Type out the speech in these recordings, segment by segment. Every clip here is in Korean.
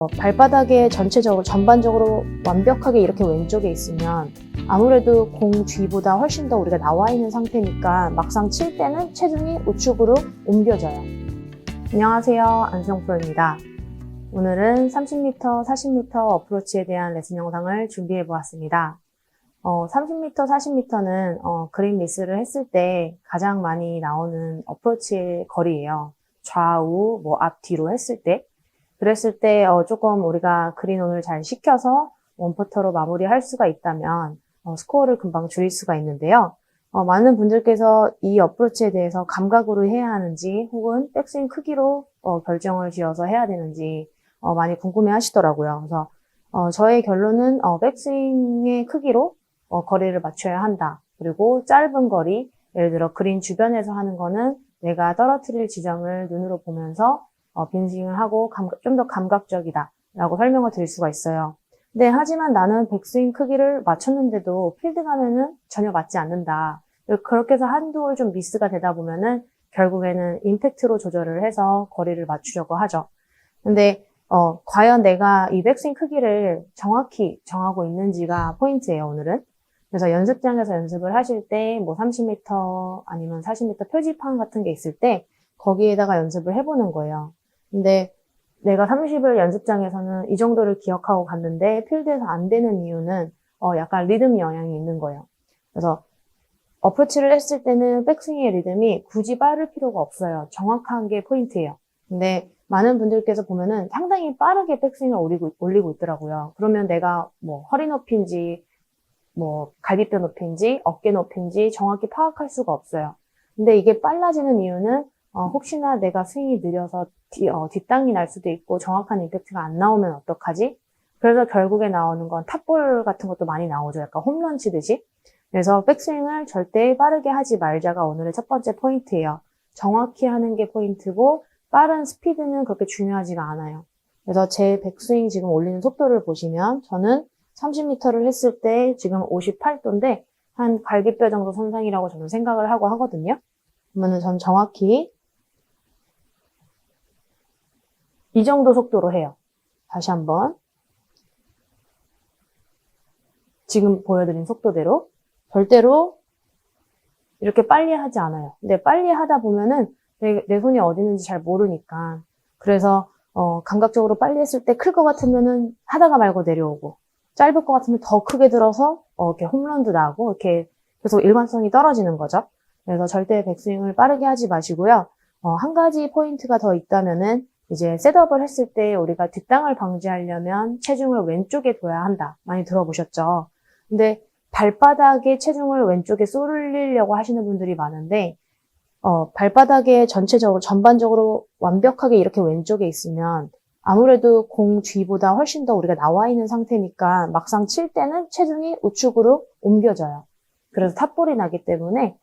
발바닥에 전반적으로 완벽하게 이렇게 왼쪽에 있으면 아무래도 공 뒤보다 훨씬 더 우리가 나와 있는 상태니까 막상 칠 때는 체중이 우측으로 옮겨져요. 안녕하세요, 안수영 프로입니다. 오늘은 30m, 40m 어프로치에 대한 레슨 영상을 준비해 보았습니다. 30m, 40m는 그린 미스를 했을 때 가장 많이 나오는 어프로치의 거리예요. 좌우, 앞, 뒤로 했을 때. 그랬을 때 조금 우리가 그린온을 잘 시켜서 원퍼터로 마무리할 수가 있다면 스코어를 금방 줄일 수가 있는데요. 많은 분들께서 이 어프로치에 대해서 감각으로 해야 하는지 혹은 백스윙 크기로 결정을 지어서 해야 되는지 많이 궁금해 하시더라고요. 그래서 저의 결론은 백스윙의 크기로 거리를 맞춰야 한다. 그리고 짧은 거리, 예를 들어 그린 주변에서 하는 거는 내가 떨어뜨릴 지점을 눈으로 보면서 빈스윙을 하고 좀 더 감각적이다 라고 설명을 드릴 수가 있어요. 근데 하지만 나는 백스윙 크기를 맞췄는데도 필드 가면은 전혀 맞지 않는다. 그렇게 해서 한두 홀 좀 미스가 되다 보면은 결국에는 임팩트로 조절을 해서 거리를 맞추려고 하죠. 근데 과연 내가 이 백스윙 크기를 정확히 정하고 있는지가 포인트예요, 오늘은. 그래서 연습장에서 연습을 하실 때 30m 아니면 40m 표지판 같은 게 있을 때 거기에다가 연습을 해보는 거예요. 근데 내가 30을 연습장에서는 이 정도를 기억하고 갔는데 필드에서 안 되는 이유는 약간 리듬 영향이 있는 거예요. 그래서 어프로치를 했을 때는 백스윙의 리듬이 굳이 빠를 필요가 없어요. 정확한 게 포인트예요. 근데 많은 분들께서 보면은 상당히 빠르게 백스윙을 올리고 있더라고요. 그러면 내가 허리 높이인지 갈비뼈 높이인지 어깨 높이인지 정확히 파악할 수가 없어요. 근데 이게 빨라지는 이유는 혹시나 내가 스윙이 느려서 뒷땅이 날 수도 있고 정확한 임팩트가 안 나오면 어떡하지? 그래서 결국에 나오는 건 탑볼 같은 것도 많이 나오죠. 약간 홈런 치듯이. 그래서 백스윙을 절대 빠르게 하지 말자가 오늘의 첫 번째 포인트예요. 정확히 하는 게 포인트고 빠른 스피드는 그렇게 중요하지가 않아요. 그래서 제 백스윙 지금 올리는 속도를 보시면 저는 30m를 했을 때 지금 58도인데 한 갈비뼈 정도 손상이라고 저는 생각을 하고 하거든요. 그러면 전 정확히 이 정도 속도로 해요. 다시 한번 지금 보여드린 속도대로 절대로 이렇게 빨리 하지 않아요. 근데 빨리 하다 보면은 내 손이 어디 있는지 잘 모르니까 그래서 감각적으로 빨리 했을 때 클 것 같으면은 하다가 말고 내려오고 짧을 것 같으면 더 크게 들어서 이렇게 홈런도 나고 이렇게 계속 일관성이 떨어지는 거죠. 그래서 절대 백스윙을 빠르게 하지 마시고요. 한 가지 포인트가 더 있다면은 이제 셋업을 했을 때 우리가 뒷땅을 방지하려면 체중을 왼쪽에 둬야 한다. 많이 들어보셨죠? 근데 발바닥에 체중을 왼쪽에 쏠리려고 하시는 분들이 많은데 발바닥에 전반적으로 완벽하게 이렇게 왼쪽에 있으면 아무래도 공 뒤보다 훨씬 더 우리가 나와 있는 상태니까 막상 칠 때는 체중이 우측으로 옮겨져요. 그래서 탑볼이 나기 때문에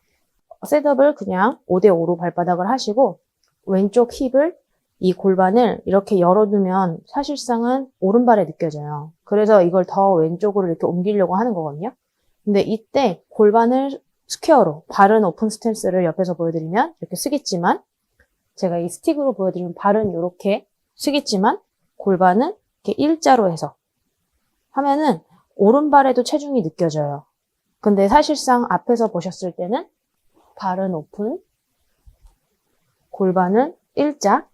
셋업을 그냥 5대5로 발바닥을 하시고 왼쪽 힙을 이 골반을 이렇게 열어두면 사실상은 오른발에 느껴져요. 그래서 이걸 더 왼쪽으로 이렇게 옮기려고 하는 거거든요. 근데 이때 골반을 스퀘어로 바른 오픈 스탠스를 옆에서 보여드리면 이렇게 쓰겠지만 제가 이 스틱으로 보여드리면 발은 이렇게 쓰겠지만 골반은 이렇게 일자로 해서 하면은 오른발에도 체중이 느껴져요. 근데 사실상 앞에서 보셨을 때는 발은 오픈, 골반은 일자.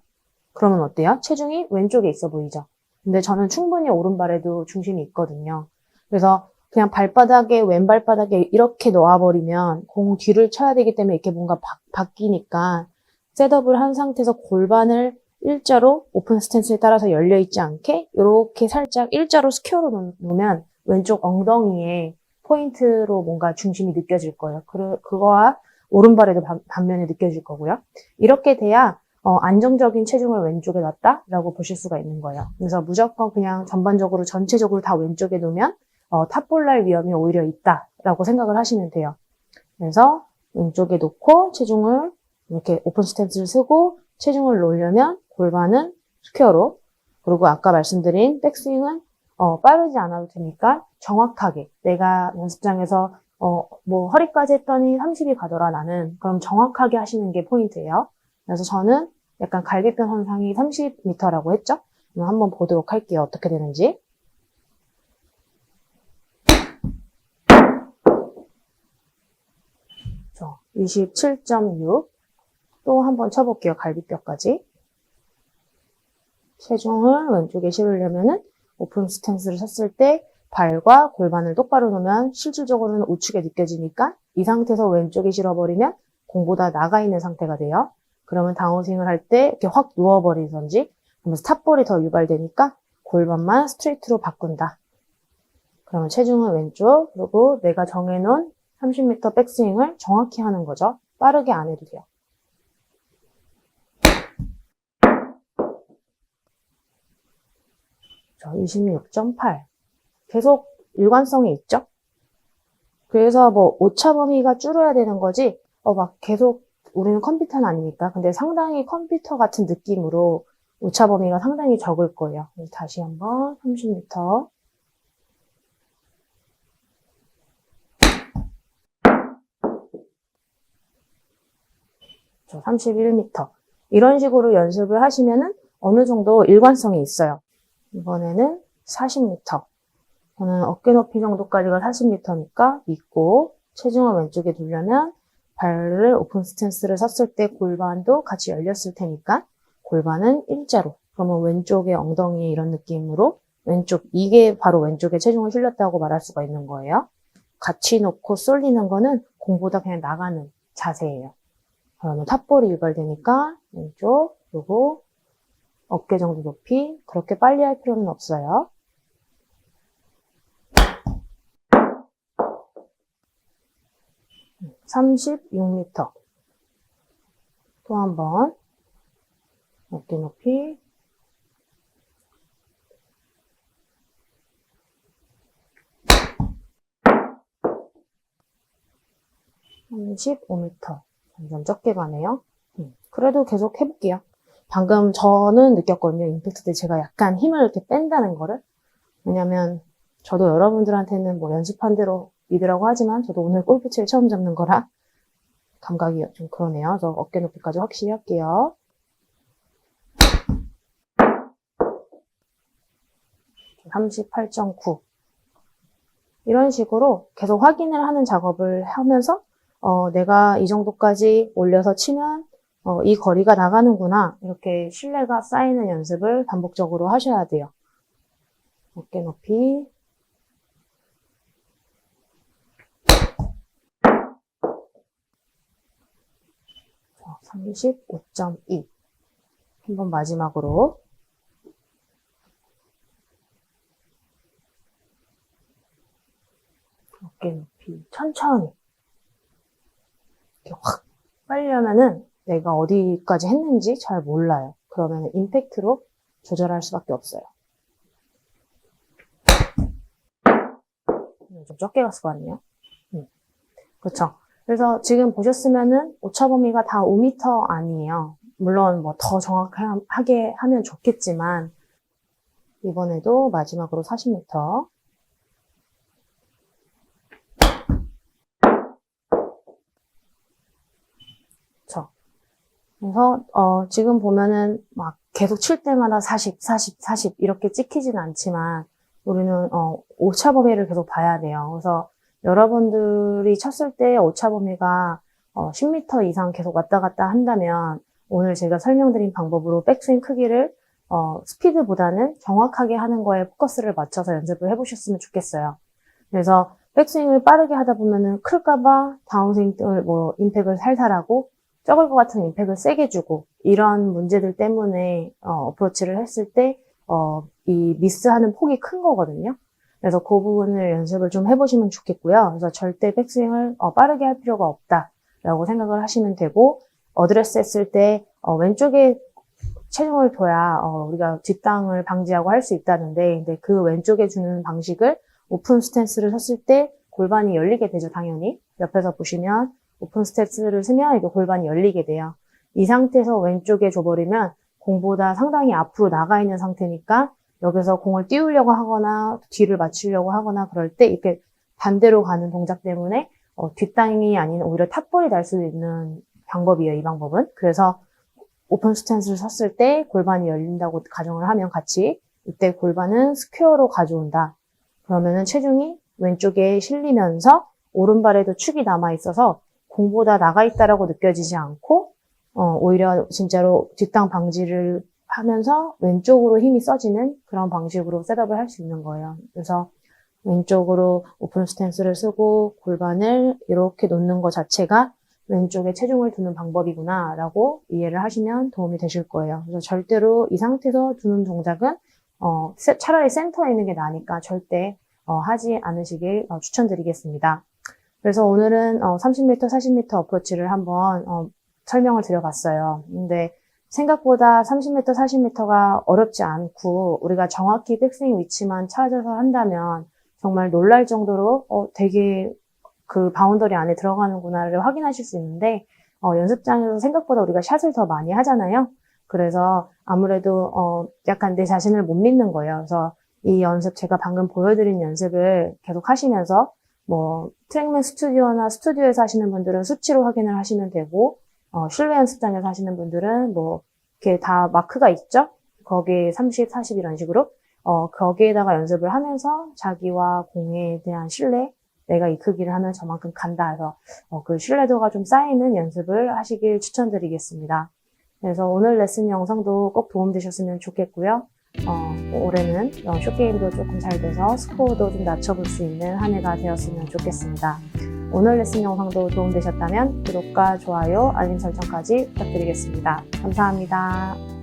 그러면 어때요? 체중이 왼쪽에 있어 보이죠? 근데 저는 충분히 오른발에도 중심이 있거든요. 그래서 그냥 왼발바닥에 이렇게 놓아버리면 공 뒤를 쳐야 되기 때문에 이렇게 뭔가 바뀌니까 셋업을 한 상태에서 골반을 일자로 오픈 스탠스에 따라서 열려있지 않게 이렇게 살짝 일자로 스퀘어로 놓으면 왼쪽 엉덩이에 포인트로 뭔가 중심이 느껴질 거예요. 그거와 오른발에도 반면에 느껴질 거고요. 이렇게 돼야 안정적인 체중을 왼쪽에 놨다라고 보실 수가 있는 거예요. 그래서 무조건 그냥 전체적으로 다 왼쪽에 놓으면 탑볼 날 위험이 오히려 있다라고 생각을 하시면 돼요. 그래서 왼쪽에 놓고 체중을 이렇게 오픈 스탠스를 쓰고 체중을 놓으려면 골반은 스퀘어로 그리고 아까 말씀드린 백스윙은 빠르지 않아도 되니까 정확하게 내가 연습장에서 허리까지 했더니 30이 가더라 나는 그럼 정확하게 하시는 게 포인트예요. 그래서 저는 약간 갈비뼈 선상이 30m라고 했죠. 그럼 한번 보도록 할게요. 어떻게 되는지. 27.6. 또 한번 쳐볼게요. 갈비뼈까지. 체중을 왼쪽에 실으려면은 오픈 스탠스를 섰을 때 발과 골반을 똑바로 놓으면 실질적으로는 우측에 느껴지니까 이 상태에서 왼쪽에 실어버리면 공보다 나가 있는 상태가 돼요. 그러면 다운스윙을 할 때 이렇게 확 누워버리든지 그러면서 탑볼이 더 유발되니까 골반만 스트레이트로 바꾼다. 그러면 체중은 왼쪽, 그리고 내가 정해놓은 30m 백스윙을 정확히 하는 거죠. 빠르게 안 해도 돼요. 자, 26.8. 계속 일관성이 있죠? 그래서 뭐 오차 범위가 줄어야 되는 거지, 막 계속 우리는 컴퓨터는 아니니까. 근데 상당히 컴퓨터 같은 느낌으로 오차 범위가 상당히 적을 거예요. 다시 한번 30m. 31m. 이런 식으로 연습을 하시면은 어느 정도 일관성이 있어요. 이번에는 40m. 저는 어깨 높이 정도까지가 40m니까 믿고 체중을 왼쪽에 두려면 발을 오픈 스탠스를 섰을 때 골반도 같이 열렸을 테니까 골반은 일자로. 그러면 왼쪽의 엉덩이 이런 느낌으로 왼쪽, 이게 바로 왼쪽에 체중을 실렸다고 말할 수가 있는 거예요. 같이 놓고 쏠리는 거는 공보다 그냥 나가는 자세예요. 그러면 탑볼이 유발되니까 왼쪽, 그리고 어깨 정도 높이. 그렇게 빨리 할 필요는 없어요. 36m. 또 한 번 어깨 높이. (35m) 점점 적게 가네요. 그래도 계속 해볼게요. 방금 저는 느꼈거든요. 임팩트 때 제가 약간 힘을 이렇게 뺀다는 거를. 왜냐면 저도 여러분들한테는 뭐 연습한 대로 믿으라고 하지만 저도 오늘 골프채를 처음 잡는 거라 감각이 좀 그러네요. 그래서 어깨 높이까지 확실히 할게요. 38.9. 이런 식으로 계속 확인을 하는 작업을 하면서 내가 이 정도까지 올려서 치면 이 거리가 나가는구나. 이렇게 신뢰가 쌓이는 연습을 반복적으로 하셔야 돼요. 어깨 높이. 35.2. 한번 마지막으로. 어깨 높이. 천천히. 이렇게 확 빨리 하면은 내가 어디까지 했는지 잘 몰라요. 그러면 임팩트로 조절할 수밖에 없어요. 좀 적게 갔을 거 아니에요? 그렇죠. 그래서 지금 보셨으면은 오차 범위가 다 5m 아니에요. 물론 뭐 더 정확하게 하면 좋겠지만 이번에도 마지막으로 40m. 그렇죠. 그래서 지금 보면은 막 계속 칠 때마다 40, 40, 40 이렇게 찍히진 않지만 우리는 오차 범위를 계속 봐야 돼요. 그래서 여러분들이 쳤을 때 오차 범위가 10m 이상 계속 왔다 갔다 한다면 오늘 제가 설명드린 방법으로 백스윙 크기를 스피드보다는 정확하게 하는 거에 포커스를 맞춰서 연습을 해보셨으면 좋겠어요. 그래서 백스윙을 빠르게 하다 보면은 클까봐 다운스윙을 뭐 임팩을 살살하고 적을 것 같은 임팩을 세게 주고 이런 문제들 때문에 어프로치를 했을 때 이 미스하는 폭이 큰 거거든요. 그래서 그 부분을 연습을 좀 해보시면 좋겠고요. 그래서 절대 백스윙을 빠르게 할 필요가 없다라고 생각을 하시면 되고 어드레스 했을 때 왼쪽에 체중을 둬야 우리가 뒷땅을 방지하고 할 수 있다는데 근데 그 왼쪽에 주는 방식을 오픈 스탠스를 섰을 때 골반이 열리게 되죠. 당연히 옆에서 보시면 오픈 스탠스를 쓰면 이게 골반이 열리게 돼요. 이 상태에서 왼쪽에 줘버리면 공보다 상당히 앞으로 나가 있는 상태니까 여기서 공을 띄우려고 하거나 뒤를 맞추려고 하거나 그럴 때 이렇게 반대로 가는 동작 때문에 뒷땅이 아닌 오히려 탑볼이 날 수도 있는 방법이에요. 이 방법은. 그래서 오픈 스탠스를 섰을 때 골반이 열린다고 가정을 하면 같이 이때 골반은 스퀘어로 가져온다. 그러면은 체중이 왼쪽에 실리면서 오른발에도 축이 남아있어서 공보다 나가 있다라고 느껴지지 않고 오히려 진짜로 뒷땅 방지를 하면서 왼쪽으로 힘이 써지는 그런 방식으로 셋업을 할 수 있는 거예요. 그래서 왼쪽으로 오픈 스탠스를 쓰고 골반을 이렇게 놓는 것 자체가 왼쪽에 체중을 두는 방법이구나 라고 이해를 하시면 도움이 되실 거예요. 그래서 절대로 이 상태에서 두는 동작은 차라리 센터에 있는 게 나으니까 절대 하지 않으시길 추천드리겠습니다. 그래서 오늘은 30m, 40m 어프로치를 한번 설명을 드려봤어요. 근데 생각보다 30m, 40m가 어렵지 않고 우리가 정확히 백스윙 위치만 찾아서 한다면 정말 놀랄 정도로 되게 그 바운더리 안에 들어가는구나를 확인하실 수 있는데 연습장에서 생각보다 우리가 샷을 더 많이 하잖아요. 그래서 아무래도 약간 내 자신을 못 믿는 거예요. 그래서 이 연습 제가 방금 보여드린 연습을 계속 하시면서 뭐 트랙맨 스튜디오나 스튜디오에서 하시는 분들은 수치로 확인을 하시면 되고 실내 연습장에서 하시는 분들은 뭐 이렇게 다 마크가 있죠. 거기에 30, 40 이런 식으로 거기에다가 연습을 하면서 자기와 공에 대한 신뢰, 내가 이 크기를 하면 저만큼 간다 해서 그 신뢰도가 좀 쌓이는 연습을 하시길 추천드리겠습니다. 그래서 오늘 레슨 영상도 꼭 도움되셨으면 좋겠고요. 올해는 숏게임도 조금 잘 돼서 스코어도 좀 낮춰볼 수 있는 한 해가 되었으면 좋겠습니다. 오늘 레슨 영상도 도움되셨다면 구독과 좋아요, 알림 설정까지 부탁드리겠습니다. 감사합니다.